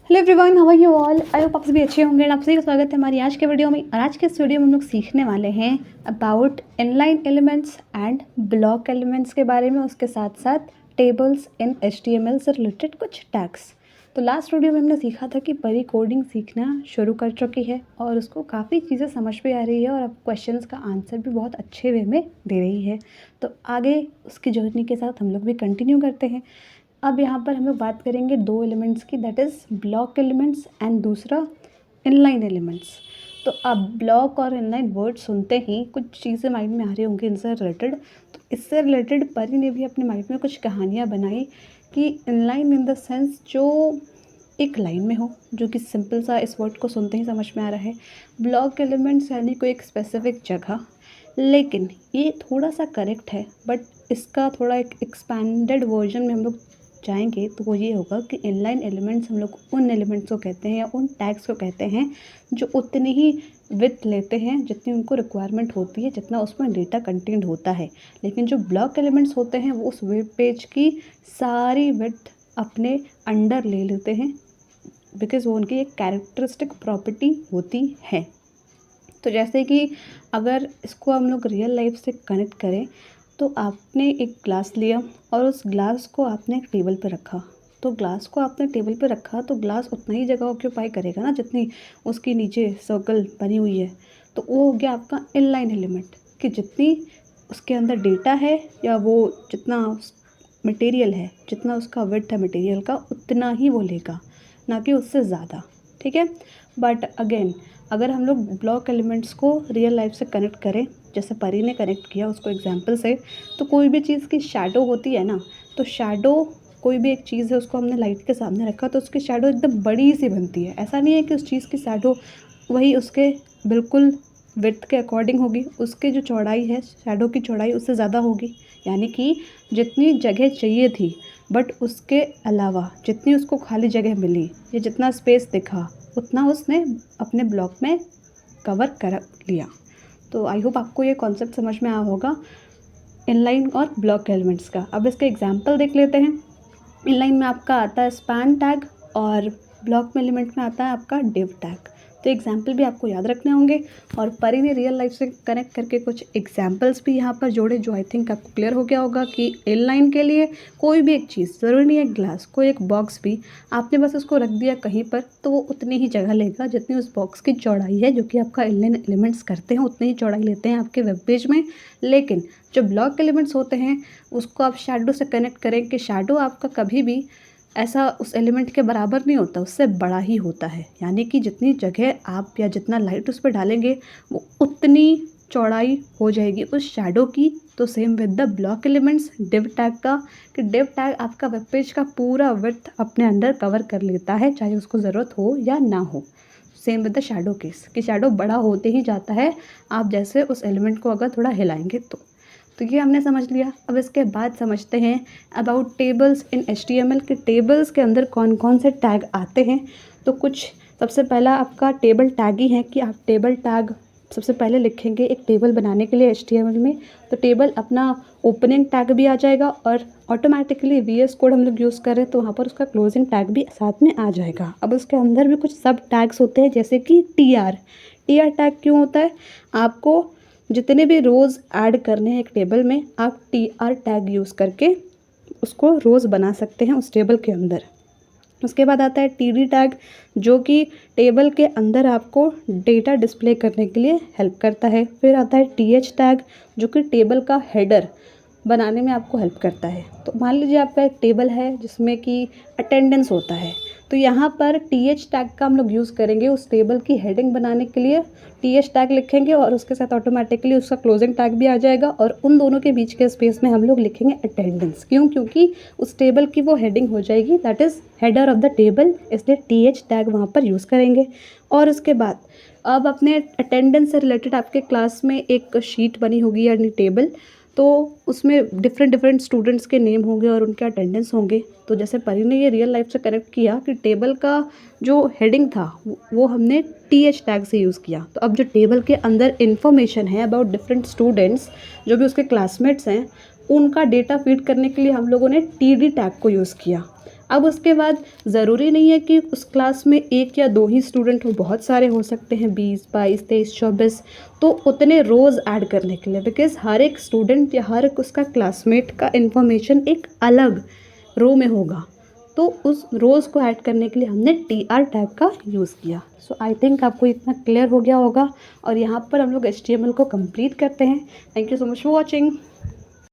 Hello everyone, how are you all. I hope आप सभी अच्छे होंगे। आप सभी का स्वागत है हमारी आज के वीडियो में। और आज के इस वीडियो में हम लोग सीखने वाले हैं about inline elements and block elements के बारे में, उसके साथ साथ टेबल्स इन HTML से रिलेटेड कुछ टैग्स। तो लास्ट वीडियो में हमने सीखा था कि परी कोडिंग सीखना शुरू कर चुकी है और उसको काफ़ी चीज़ें समझ में आ रही है और अब क्वेश्चंस का आंसर भी बहुत अच्छे वे में दे रही है। तो आगे उसकी जर्नी के साथ हम लोग भी कंटिन्यू करते हैं। अब यहाँ पर हम लोग बात करेंगे दो एलिमेंट्स की, that is block elements and दूसरा इनलाइन एलिमेंट्स। तो अब ब्लॉक और इनलाइन वर्ड सुनते ही कुछ चीज़ें माइंड में आ रही होंगी इनसे रिलेटेड। तो इससे रिलेटेड परी ने भी अपने माइंड में कुछ कहानियाँ बनाई कि इनलाइन इन द सेंस जो एक लाइन में हो, जो कि सिंपल सा इस वर्ड को सुनते ही समझ में आ रहा है। ब्लॉक एलिमेंट्स यानी कोई एक स्पेसिफिक जगह, लेकिन ये थोड़ा सा करेक्ट है, बट इसका थोड़ा एक एक्सपैंडेड वर्जन में हम लोग जाएंगे तो वो ये होगा कि इनलाइन एलिमेंट्स हम लोग उन एलिमेंट्स को कहते हैं या उन टैग्स को कहते हैं जो उतनी ही विड्थ लेते हैं जितनी उनको रिक्वायरमेंट होती है, जितना उसमें डेटा कंटेंट होता है। लेकिन जो ब्लॉक एलिमेंट्स होते हैं वो उस वेब पेज की सारी विड्थ अपने अंडर ले लेते हैं, बिकॉज़ वो उनकी एक कैरेक्टरिस्टिक प्रॉपर्टी होती है। तो जैसे कि अगर इसको हम लोग रियल लाइफ से कनेक्ट करें तो आपने एक ग्लास लिया और उस ग्लास को आपने एक टेबल पे रखा। तो ग्लास को आपने टेबल पे रखा तो ग्लास उतना ही जगह ऑक्यूपाई करेगा ना जितनी उसकी नीचे सर्कल बनी हुई है। तो वो हो गया आपका इनलाइन एलिमेंट कि जितनी उसके अंदर डेटा है या वो जितना मटेरियल है, जितना उसका विड्थ है मटेरियल का, उतना ही वो लेगा, ना कि उससे ज़्यादा। ठीक है। बट अगेन अगर हम लोग ब्लॉक एलिमेंट्स को रियल लाइफ से कनेक्ट करें, जैसे परी ने कनेक्ट किया उसको एग्जांपल से, तो कोई भी चीज़ की शैडो होती है ना, तो शैडो कोई भी एक चीज़ है उसको हमने लाइट के सामने रखा तो उसकी शैडो एकदम बड़ी सी बनती है। ऐसा नहीं है कि उस चीज़ की शैडो वही उसके बिल्कुल विड्थ के अकॉर्डिंग होगी, उसके जो चौड़ाई है शैडो की चौड़ाई उससे ज़्यादा होगी। यानी कि जितनी जगह चाहिए थी बट उसके अलावा जितनी उसको खाली जगह मिली या जितना स्पेस दिखा उतना उसने अपने ब्लॉक में कवर कर लिया। तो आई होप आपको ये कॉन्सेप्ट समझ में आया होगा इनलाइन और ब्लॉक एलिमेंट्स का। अब इसका एग्जांपल देख लेते हैं। इनलाइन में आपका आता है स्पैन टैग और ब्लॉक में एलिमेंट में आता है आपका डिव टैग। तो एग्जाम्पल भी आपको याद रखने होंगे और परी ने रियल लाइफ से कनेक्ट करके कुछ एग्जाम्पल्स भी यहाँ पर जोड़े, जो आई थिंक आपको क्लियर हो गया होगा कि इनलाइन के लिए कोई भी एक चीज़, ज़रूरी नहीं है ग्लास, कोई एक बॉक्स भी आपने बस उसको रख दिया कहीं पर तो वो उतनी ही जगह लेगा जितनी उस बॉक्स की चौड़ाई है, जो कि आपका इनलाइन एलिमेंट्स करते हैं उतनी ही चौड़ाई लेते हैं आपके वेब पेज में। लेकिन जो ब्लॉक एलिमेंट्स होते हैं उसको आप शैडो से कनेक्ट करें कि शैडो आपका कभी भी ऐसा उस एलिमेंट के बराबर नहीं होता, उससे बड़ा ही होता है। यानी कि जितनी जगह आप या जितना लाइट उस पर डालेंगे वो उतनी चौड़ाई हो जाएगी उस शैडो की। तो same with the block elements div tag का, कि डिव टैग आपका वेब पेज का पूरा विड्थ अपने अंडर कवर कर लेता है, चाहे उसको ज़रूरत हो या ना हो। Same with the shadow case, कि शैडो बड़ा होते ही जाता है आप जैसे उस एलिमेंट को अगर थोड़ा हिलाएंगे तो ये हमने समझ लिया। अब इसके बाद समझते हैं अबाउट टेबल्स इन HTML के टेबल्स के अंदर कौन कौन से टैग आते हैं। तो कुछ सबसे पहला आपका टेबल टैग ही है कि आप टेबल टैग सबसे पहले लिखेंगे एक टेबल बनाने के लिए HTML में। तो टेबल अपना ओपनिंग टैग भी आ जाएगा और ऑटोमेटिकली VS कोड हम लोग यूज़ करें तो वहाँ पर उसका क्लोजिंग टैग भी साथ में आ जाएगा। अब उसके अंदर भी कुछ सब टैग्स होते हैं, जैसे कि TR टैग क्यों होता है, आपको जितने भी रोज़ ऐड करने हैं एक टेबल में आप TR टैग यूज़ करके उसको रोज़ बना सकते हैं उस टेबल के अंदर। उसके बाद आता है TD टैग, जो कि टेबल के अंदर आपको डेटा डिस्प्ले करने के लिए हेल्प करता है। फिर आता है TH टैग, जो कि टेबल का हेडर बनाने में आपको हेल्प करता है। तो मान लीजिए आपका एक टेबल है जिसमें कि अटेंडेंस होता है, तो यहाँ पर TH टैग का हम लोग यूज़ करेंगे उस टेबल की हेडिंग बनाने के लिए। TH टैग लिखेंगे और उसके साथ ऑटोमेटिकली उसका क्लोजिंग टैग भी आ जाएगा और उन दोनों के बीच के स्पेस में हम लोग लिखेंगे अटेंडेंस। क्यों? क्योंकि उस टेबल की वो हेडिंग हो जाएगी, that is header of the table, इसलिए TH टैग वहाँ पर यूज़ करेंगे। और उसके बाद अब अपने अटेंडेंस से रिलेटेड आपके क्लास में एक शीट बनी होगी यानी टेबल, तो उसमें डिफरेंट स्टूडेंट्स के नेम होंगे और उनके अटेंडेंस होंगे। तो जैसे परी ने ये रियल लाइफ से कनेक्ट किया कि टेबल का जो हेडिंग था वो हमने TH टैग से यूज़ किया। तो अब जो टेबल के अंदर इन्फॉर्मेशन है अबाउट डिफरेंट स्टूडेंट्स, जो भी उसके क्लासमेट्स हैं, उनका डेटा फीड करने के लिए हम लोगों ने TD टैग को यूज़ किया। अब उसके बाद ज़रूरी नहीं है कि उस क्लास में 1 या 2 ही स्टूडेंट हो, बहुत सारे हो सकते हैं, 20, 22, 23, 24, तो उतने रोज़ ऐड करने के लिए, बिकॉज़ हर एक स्टूडेंट या हर एक उसका क्लासमेट का इन्फॉर्मेशन एक अलग रो में होगा, तो उस रोज़ को ऐड करने के लिए हमने TR टैग का यूज़ किया। सो आई थिंक आपको इतना क्लियर हो गया होगा और यहाँ पर हम लोग HTML को कंप्लीट करते हैं। Thank you so much for watching.